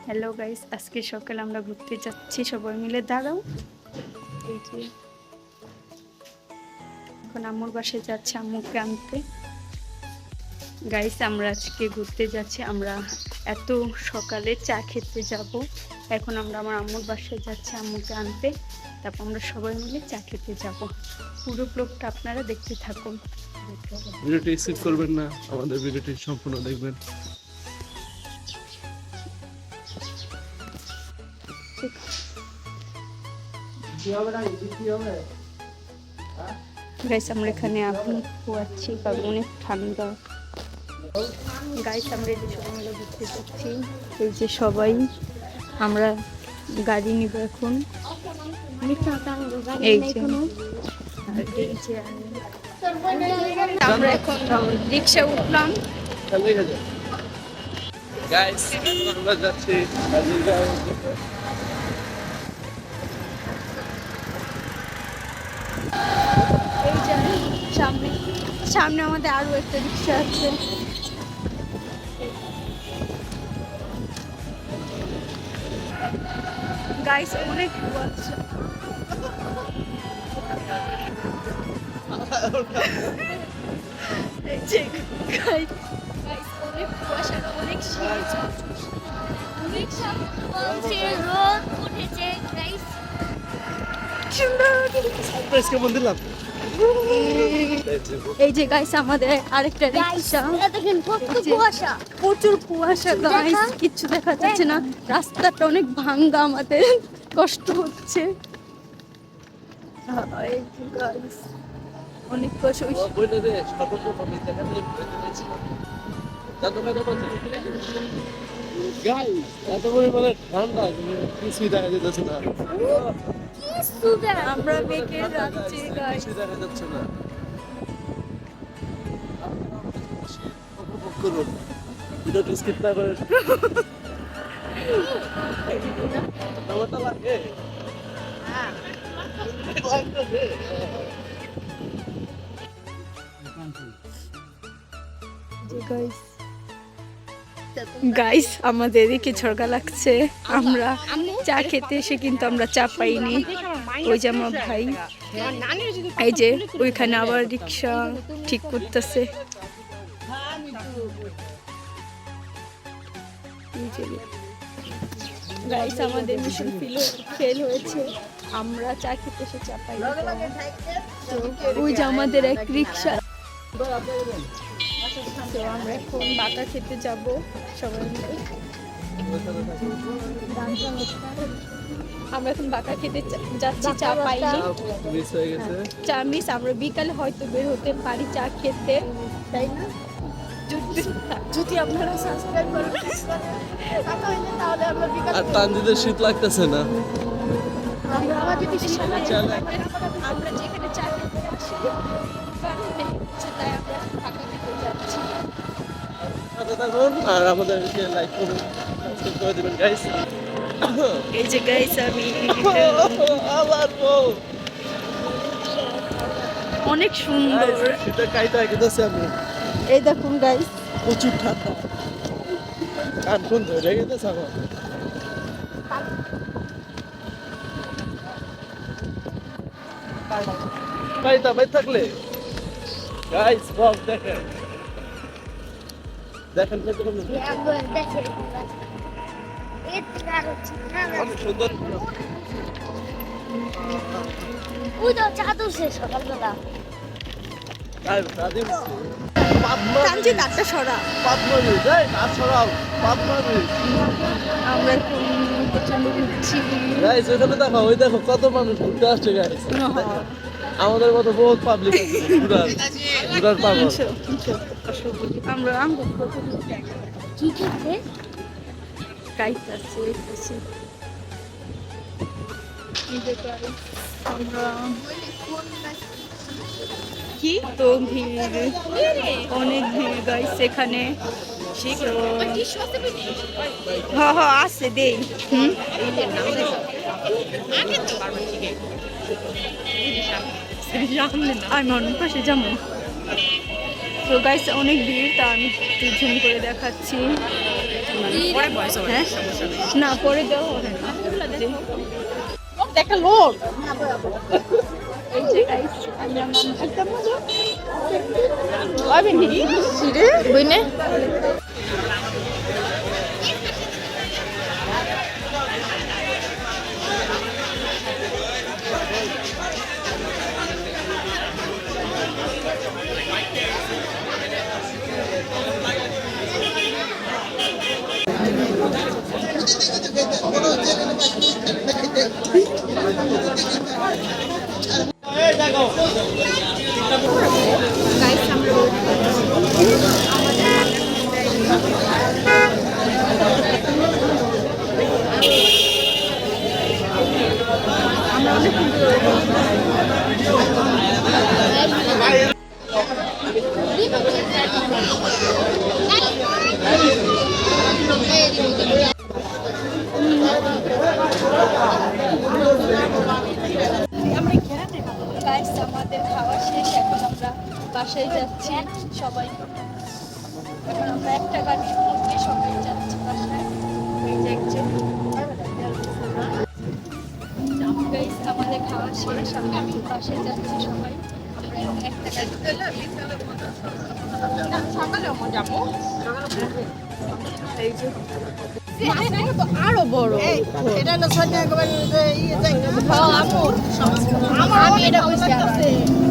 Hello guys, আজকে সকালে আমরা ঘুরতে যাচ্ছি সবাই মিলে। দাঁড়াও, এই যে এখন আম্মুর বাসায় যাচ্ছে আম্মুকে আনতে। গাইস, আমরা আজকে ঘুরতে যাচ্ছি। আমরা এত সকালে চা খেতে যাব। এখন আমরা আমার আম্মুর বাসায় যাচ্ছি আম্মুকে আনতে, তারপর আমরা সবাই মিলে চা খেতে যাব। পুরো ব্লগটা আপনারা দেখতে থাকুন। ভিডিওটি স্কিপ করবেন না, আমাদের ভিডিওটি সম্পূর্ণ দেখবেন। গাইস, আমরা এখানে আগুন পোয়াচ্ছি কারণ অনেক ঠান্ডা। গাইস, আমরা এই যে সবাই মিলে ঘুরতে যাচ্ছি। এই যে সবাই আমরা গাড়ি নিব এখন। এই যে আমরা এখন রিক্সা উঠলাম। গাইস, আমরা যাচ্ছি এই যে সামনে সামনে আমাদের আরো একটা রিক্সা আছে। গাইস, অনেক কুয়াশা। এই যে গাইস, অনেক কুয়াশা, অনেক শীত, অনেক সামনে রোদ উঠেছে গাইস। সারপ্রাইজ কেমন দিলাম। এই যে গাইস আমাদের আরেকটা রিক্সা। দেখেন কত কুয়াশা, প্রচুর কুয়াশা গাইস, কিচ্ছু দেখা যাচ্ছে না। রাস্তাটা অনেক ভাঙ্গা, আমাদের কষ্ট হচ্ছে। এই যে গাইস, অনেক কষ্ট। গাইস, এত পরিমাণে ঠান্ডা কিছুই দেখা যেতেছে না। আমরা মেঘে যাচ্ছি গাইস। কিছুই দেখা যাচ্ছে না। উপভোগ করুন, ভিডিওটি স্কিপ না করে। টমেটো লাগে? গাইস, আমাদের এদিকে ঝরকা লাগছে। আমরা চা খেতে এসে কিন্তু আমরা চা পাইনি। ওই যে আমার ভাই, এই যে ওইখানে আবার রিক্সা ঠিক করতেছে। গাইস, আমাদের মিশন ফেল হয়েছে। আমরা চা খেতে এসে চা পাইনি। তো ওই যে আমাদের এক রিক্সা। তো আমরা এখন বাটা খেতে যাব সবাই মিলে। আমরা এখন বাটা খেতে যাচ্ছি, চা পাইনি, মিস হয়ে গেছে। চা মিস। আমরা বিকালে হয়তো বের হতে পারি চা খেতে, তাই না? যদি আপনারা সাবস্ক্রাইব করেন তাহলে আমরা বিকালে। আর তানজিদের শীত লাগতেছে না। আমরা যদি আমরা যেখানে চা খেতে আসি তাই আমরা ঢাকা খেতে যাচ্ছি। সাথে থাকুন আর আমাদেরকে লাইক করুন, সাবস্ক্রাইব করে দিবেন গাইস। এই যে গাইস, আমি আবার বউ অনেক সুন্দর। এটা কাইটা গেছে। আমি এই দেখুন গাইস, প্রচুর ঠান্ডা, কান কোন ধরে গেছে আমার। কাইটা ভাই থাকলে গাইস ব্লগ দেখেন দেখেন কত অনেক সুন্দর। চাদর শেষ সকালবেলা তানজিদ আটটা সরা। আমরা এখন প্রচন্ড ঘুরছি। গাইস, ওখানে দেখো, ওই দেখো কত মানুষ ঘুরতে আসছে গাইস। আমাদের মতো বহুত পাবলিক আছে ঘুরার পাগল। আমরা কি করতে গাইতেছি। আমরা কি তো ভিড়, অনেক ভিড় গাইস এখানে। হ্যাঁ আছে দেই। আমি অন্য পাশে যাবো। তো গাইস অনেক ভিড়, তা আমি একটু ঝুম করে দেখাচ্ছি। পরে ভয়েস ওভার হ্যাঁ না পরে দেওয়া হবে না জি। একটা লোক এই যে গাইস আমরা একদম ওই বিনি সিরে বইনে গাইস আমরা গাইস আমাদের খাওয়া শেষ এখন আমরা বাসায় যাচ্ছি সবাই এখন আমরা একটা গাড়ির মধ্যে সবাই যাচ্ছি বাসায় এই যে একজন গাইস আমাদের খাওয়া শেষ আমরা বাসায় যাচ্ছি সবাই আমরা একটা গাড়ি এই যে আরো বড় এটা হলো সন্ধ্যা একেবারে ইয়ে যাই আমার আমি এটা বুঝছি